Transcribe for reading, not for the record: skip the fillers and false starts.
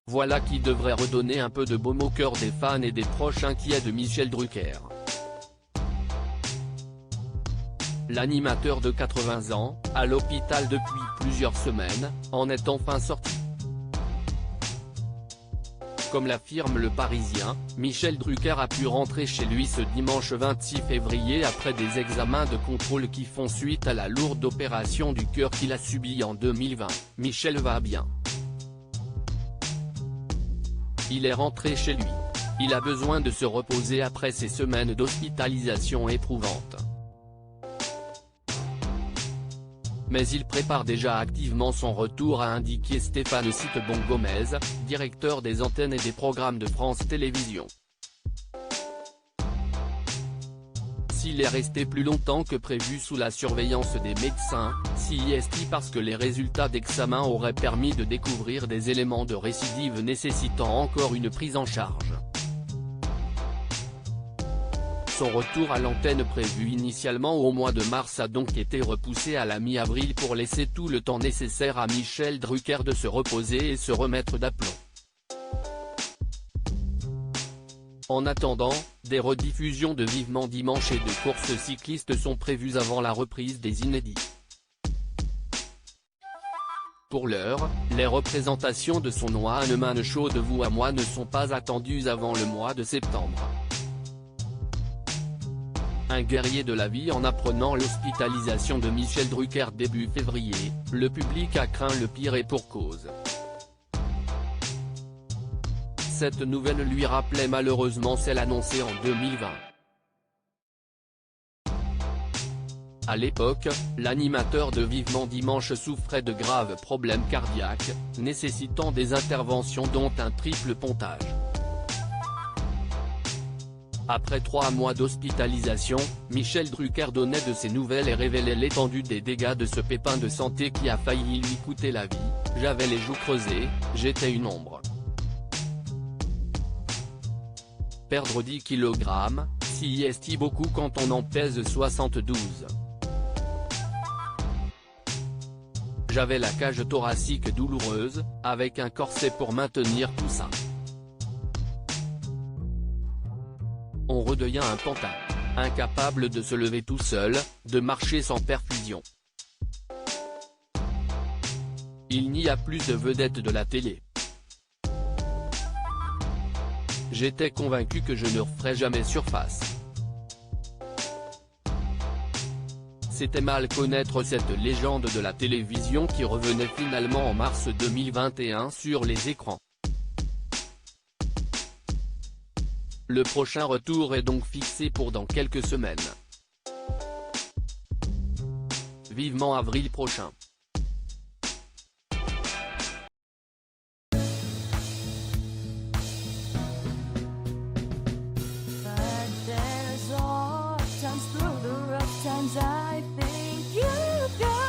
Voilà qui devrait redonner un peu de baume au cœur des fans et des proches inquiets de Michel Drucker. L'animateur de 80 ans, à l'hôpital depuis plusieurs semaines, en est enfin sorti. Comme l'affirme Le Parisien, Michel Drucker a pu rentrer chez lui ce dimanche 26 février après des examens de contrôle qui font suite à la lourde opération du cœur qu'il a subie en 2020. Michel va bien. Il est rentré chez lui. Il a besoin de se reposer après ces semaines d'hospitalisation éprouvantes. Mais il prépare déjà activement son retour, a indiqué Stéphane Citebon-Gomez, directeur des antennes et des programmes de France Télévisions. S'il est resté plus longtemps que prévu sous la surveillance des médecins, c'est parce que les résultats d'examen auraient permis de découvrir des éléments de récidive nécessitant encore une prise en charge. Son retour à l'antenne prévu initialement au mois de mars a donc été repoussé à la mi-avril pour laisser tout le temps nécessaire à Michel Drucker de se reposer et se remettre d'aplomb. En attendant, des rediffusions de Vivement Dimanche et de courses cyclistes sont prévues avant la reprise des inédits. Pour l'heure, les représentations de son One Man Show de Vous à moi ne sont pas attendues avant le mois de septembre. Un guerrier de la vie. En apprenant l'hospitalisation de Michel Drucker début février, le public a craint le pire et pour cause. Cette nouvelle lui rappelait malheureusement celle annoncée en 2020. À l'époque, l'animateur de Vivement Dimanche souffrait de graves problèmes cardiaques, nécessitant des interventions dont un triple pontage. Après 3 mois d'hospitalisation, Michel Drucker donnait de ses nouvelles et révélait l'étendue des dégâts de ce pépin de santé qui a failli lui coûter la vie. J'avais les joues creusées, j'étais une ombre. Perdre 10 kg, c'est beaucoup quand on en pèse 72. J'avais la cage thoracique douloureuse, avec un corset pour maintenir tout ça. On redevient un pantin. Incapable de se lever tout seul, de marcher sans perfusion. Il n'y a plus de vedettes de la télé. J'étais convaincu que je ne referais jamais surface. C'était mal connaître cette légende de la télévision qui revenait finalement en mars 2021 sur les écrans. Le prochain retour est donc fixé pour dans quelques semaines. Vivement avril prochain. I think you got